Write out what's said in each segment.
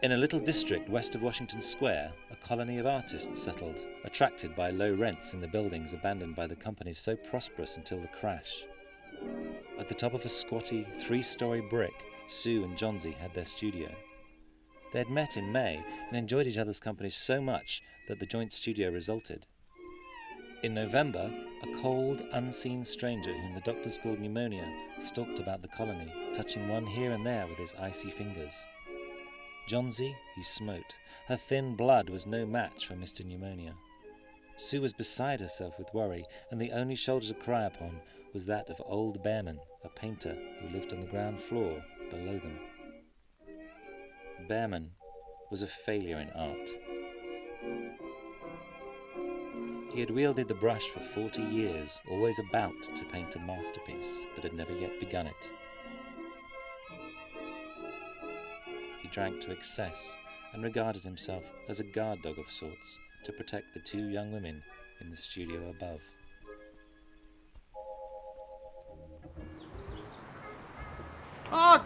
In a little district west of Washington Square, a colony of artists settled, attracted by low rents in the buildings abandoned by the companies so prosperous until the crash. At the top of a squatty, 3-story brick, Sue and Johnsy had their studio. They had met in May and enjoyed each other's company so much that the joint studio resulted. In November, a cold, unseen stranger whom the doctors called Pneumonia stalked about the colony, touching one here and there with his icy fingers. Johnsy, who smoked, her thin blood was no match for Mr. Pneumonia. Sue was beside herself with worry, and the only shoulder to cry upon was that of old Behrman, a painter who lived on the ground floor below them. Behrman was a failure in art. He had wielded the brush for 40 years, always about to paint a masterpiece, but had never yet begun it. He drank to excess and regarded himself as a guard dog of sorts to protect the 2 young women in the studio above.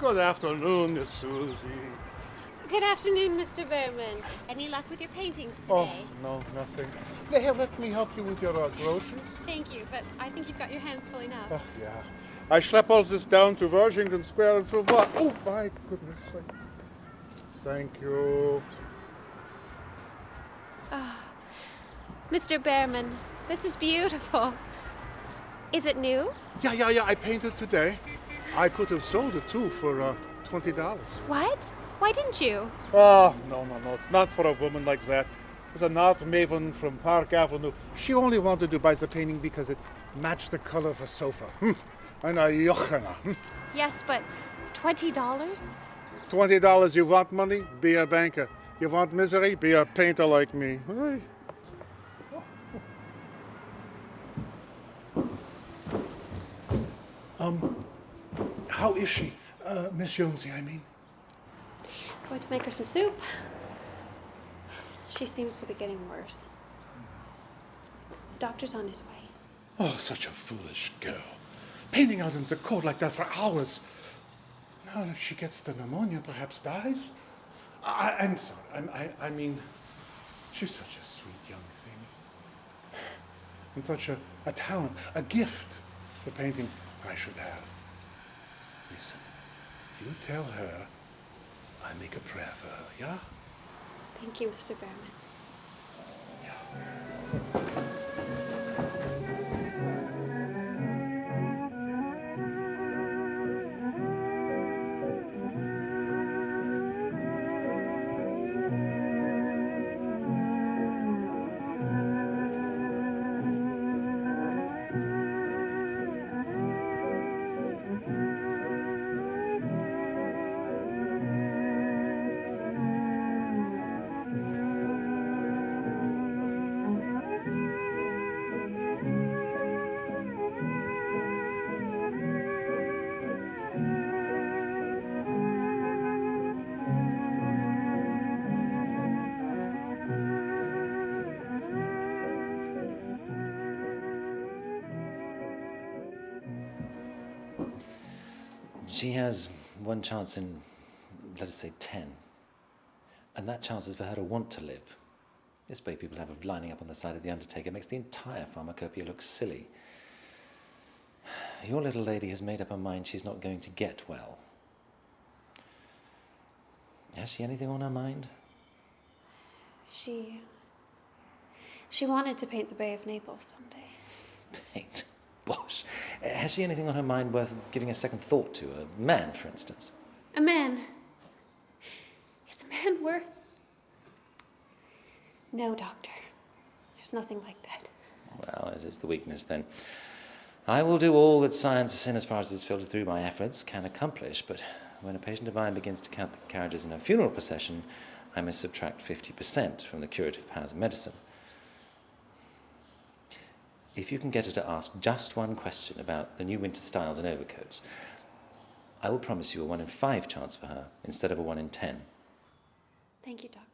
Good afternoon, Miss Susie. Good afternoon, Mr. Behrman. Any luck with your paintings today? Oh, no, nothing. Here, let me help you with your groceries. Thank you, but I think you've got your hands full enough. Oh, yeah. I schlep all this down to Washington Square and for what? Oh, my goodness. Thank you. Mr. Behrman, this is beautiful. Is it new? Yeah. I painted today. I could have sold it, too, for $20. What? Why didn't you? Oh, no. It's not for a woman like that. There's an art maven from Park Avenue. She only wanted to buy the painting because it matched the color of a sofa. And a yochana. Yes, but $20? $20, you want money? Be a banker. You want misery? Be a painter like me. Hey. How is she? Miss Jonesy, I mean. Going to make her some soup. She seems to be getting worse. The doctor's on his way. Oh, such a foolish girl. Painting out in the cold like that for hours. Now, if she gets the pneumonia, perhaps dies. I'm sorry. I mean, she's such a sweet young thing. And such a talent, a gift for painting I should have. Listen, you tell her I make a prayer for her, yeah? Thank you, Mr. Behrman. She has one chance in, let us say, 10. And that chance is for her to want to live. This way people have of lining up on the side of the undertaker makes the entire pharmacopoeia look silly. Your little lady has made up her mind she's not going to get well. Has she anything on her mind? She wanted to paint the Bay of Naples someday. Paint? Bosh. Has she anything on her mind worth giving a second thought to? A man, for instance? A man. Is a man worth... No, Doctor. There's nothing like that. Well, it is the weakness, then. I will do all that science, in as far as it's filtered through my efforts, can accomplish, but when a patient of mine begins to count the carriages in a funeral procession, I must subtract 50% from the curative powers of medicine. If you can get her to ask just one question about the new winter styles and overcoats, I will promise you a 1 in 5 chance for her instead of a 1 in 10. Thank you, Doctor.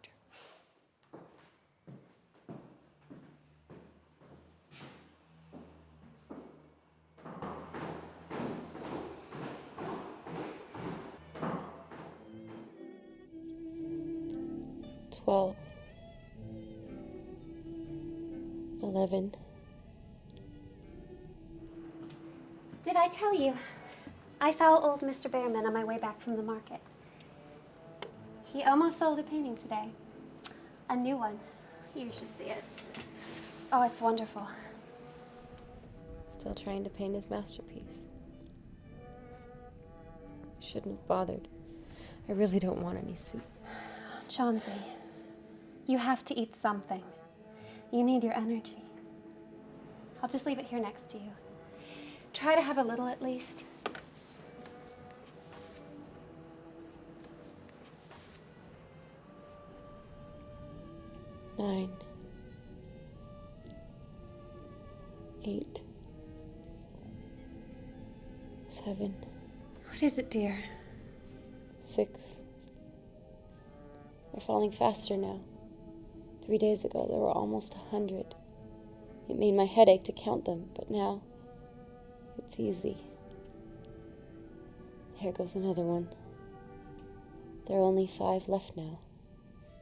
Twelve. 11. Did I tell you? I saw old Mr. Behrman on my way back from the market. He almost sold a painting today. A new one. You should see it. Oh, it's wonderful. Still trying to paint his masterpiece. Shouldn't have bothered. I really don't want any soup. Chauncey, you have to eat something. You need your energy. I'll just leave it here next to you. Try to have a little at least. Nine. 8. 7. What is it, dear? 6. They're falling faster now. 3 days ago, there were almost 100. It made my head ache to count them, but now it's easy. Here goes another one. There are only 5 left now.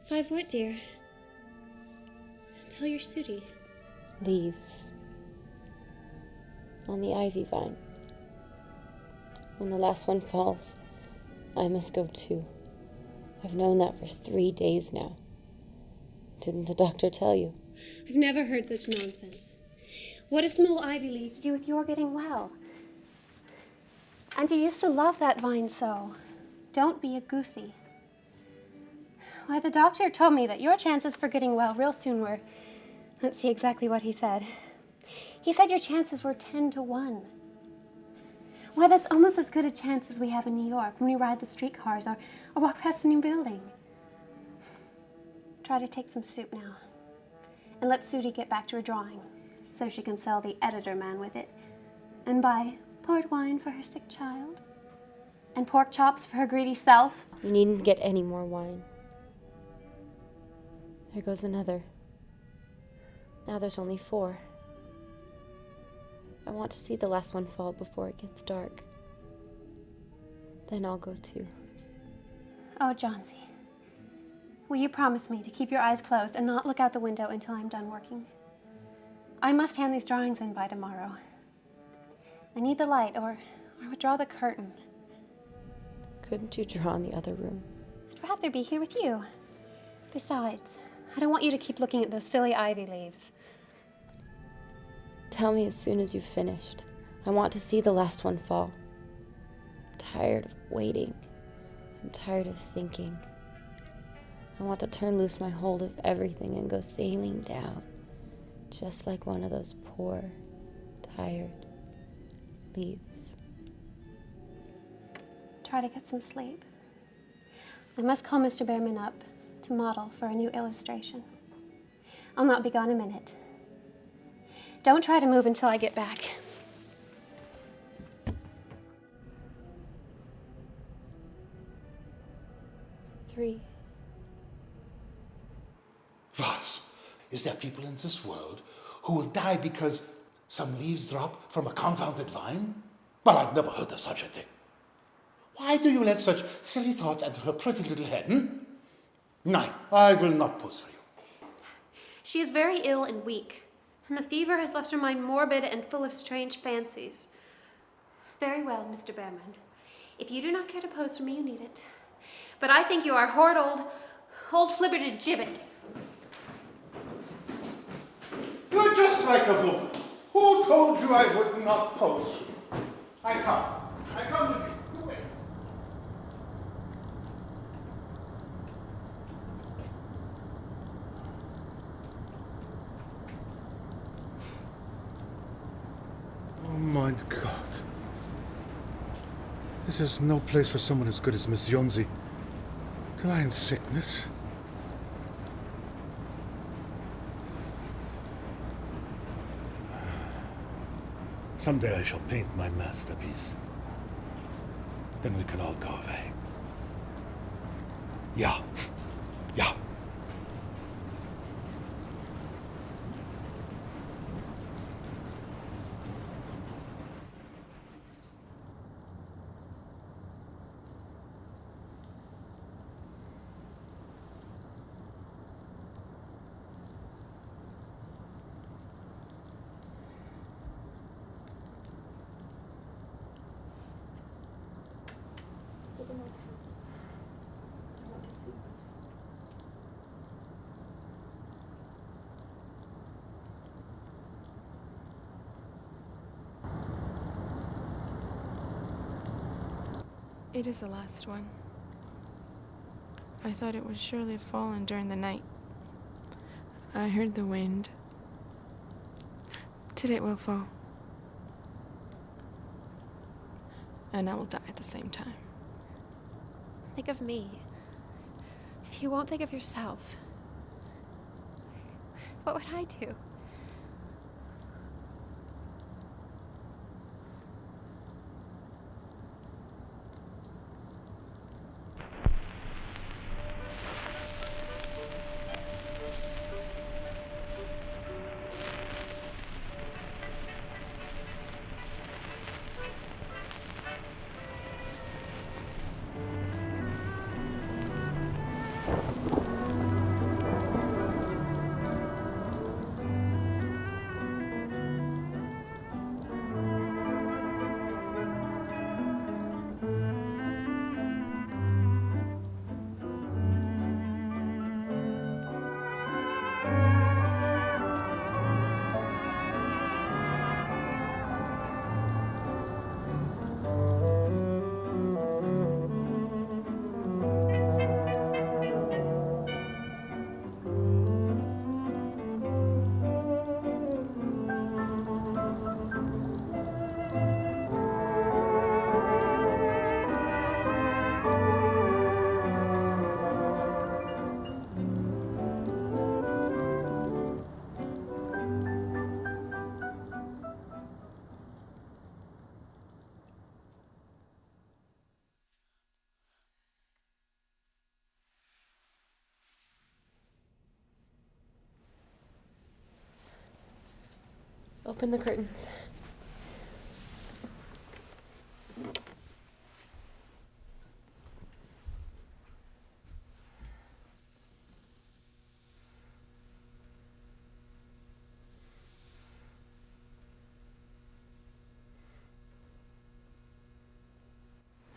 5 what, dear? Tell your Sooty. Leaves. On the ivy vine. When the last one falls, I must go too. I've known that for 3 days now. Didn't the doctor tell you? I've never heard such nonsense. What if some old ivy leaves to do with your getting well? And you used to love that vine so. Don't be a goosey. Why, the doctor told me that your chances for getting well real soon were... Let's see exactly what he said. He said your chances were 10 to 1. Why, that's almost as good a chance as we have in New York when we ride the streetcars or walk past a new building. Try to take some soup now. And let Sooty get back to her drawing so she can sell the editor man with it and buy port wine for her sick child and pork chops for her greedy self. You needn't get any more wine. There goes another. Now there's only 4. I want to see the last one fall before it gets dark. Then I'll go too. Oh, Johnsy, will you promise me to keep your eyes closed and not look out the window until I'm done working? I must hand these drawings in by tomorrow. I need the light, or withdraw the curtain. Couldn't you draw in the other room? I'd rather be here with you. Besides, I don't want you to keep looking at those silly ivy leaves. Tell me as soon as you've finished. I want to see the last one fall. I'm tired of waiting. I'm tired of thinking. I want to turn loose my hold of everything and go sailing down, just like one of those poor, tired leaves. Try to get some sleep. I must call Mr. Behrman up to model for a new illustration. I'll not be gone a minute. Don't try to move until I get back. Three. Was? Is there people in this world who will die because some leaves drop from a confounded vine? Well, I've never heard of such a thing. Why do you let such silly thoughts enter her pretty little head, hmm? Nein, I will not pose for you. She is very ill and weak, and the fever has left her mind morbid and full of strange fancies. Very well, Mr. Behrman. If you do not care to pose for me, you need it. But I think you are horrid old flibberted gibbet. You're just like a woman. Who told you I would not pose for you? I come with you. Go away. Oh, my Thank God. This is no place for someone as good as Miss Yonzi to lie in sickness. Someday I shall paint my masterpiece. Then we can all go away. Yeah. Yeah. It is the last one. I thought it would surely have fallen during the night. I heard the wind. Today it will fall. And I will die at the same time. Think of me. If you won't think of yourself, what would I do? Open the curtains.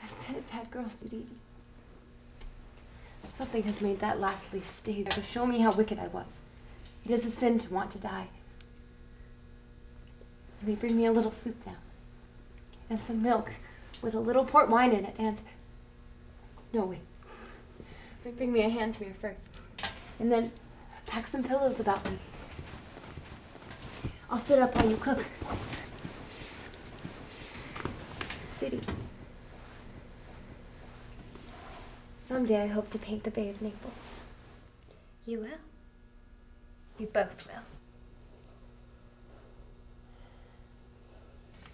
I've been a bad girl, Sudi. Something has made that last leaf stay there to show me how wicked I was. It is a sin to want to die. Will you bring me a little soup now? And some milk with a little port wine in it and... No, wait. Bring me a hand mirror first. And then pack some pillows about me. I'll sit up while you cook. Sudi. Someday I hope to paint the Bay of Naples. You will. You both will.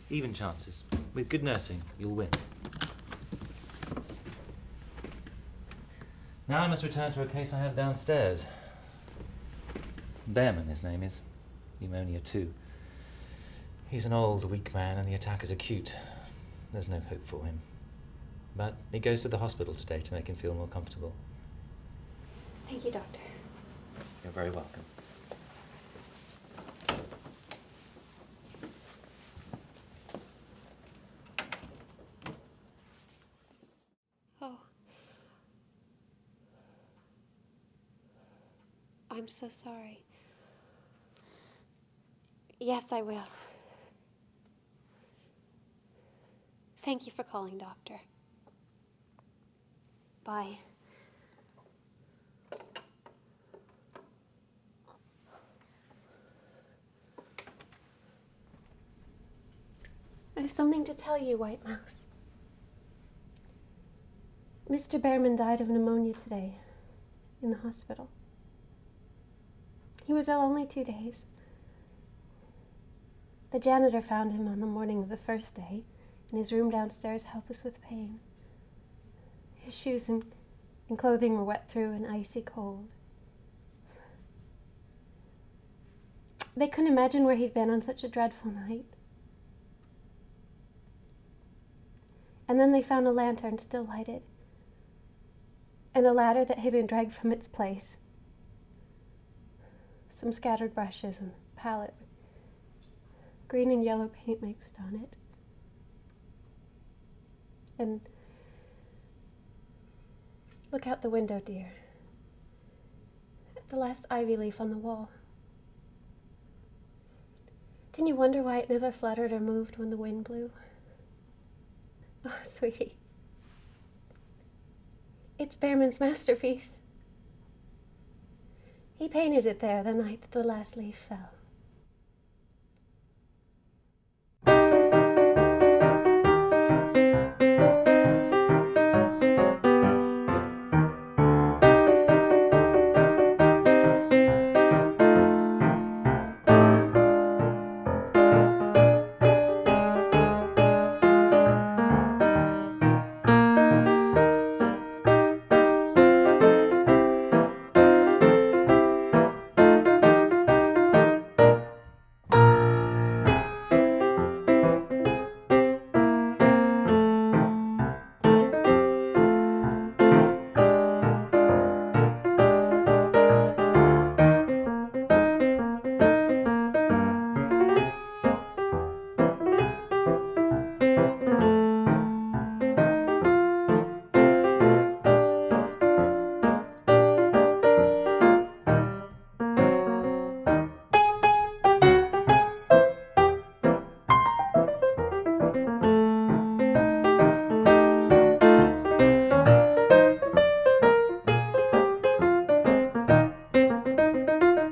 Even chances. With good nursing, you'll win. Now I must return to a case I have downstairs. Behrman, his name is. Pneumonia 2. He's an old, weak man, and the attack is acute. There's no hope for him. But he goes to the hospital today to make him feel more comfortable. Thank you, Doctor. You're very welcome. Oh. I'm so sorry. Yes, I will. Thank you for calling, Doctor. Bye. I have something to tell you, White Mouse. Mr. Behrman died of pneumonia today in the hospital. He was ill only 2 days. The janitor found him on the morning of the first day in his room downstairs, helpless with pain. His shoes and clothing were wet through and icy cold. They couldn't imagine where he'd been on such a dreadful night. And then they found a lantern still lighted, and a ladder that had been dragged from its place. Some scattered brushes and a palette with green and yellow paint mixed on it. And look out the window, dear. At the last ivy leaf on the wall. Didn't you wonder why it never fluttered or moved when the wind blew? Oh, sweetie. It's Behrman's masterpiece. He painted it there the night that the last leaf fell.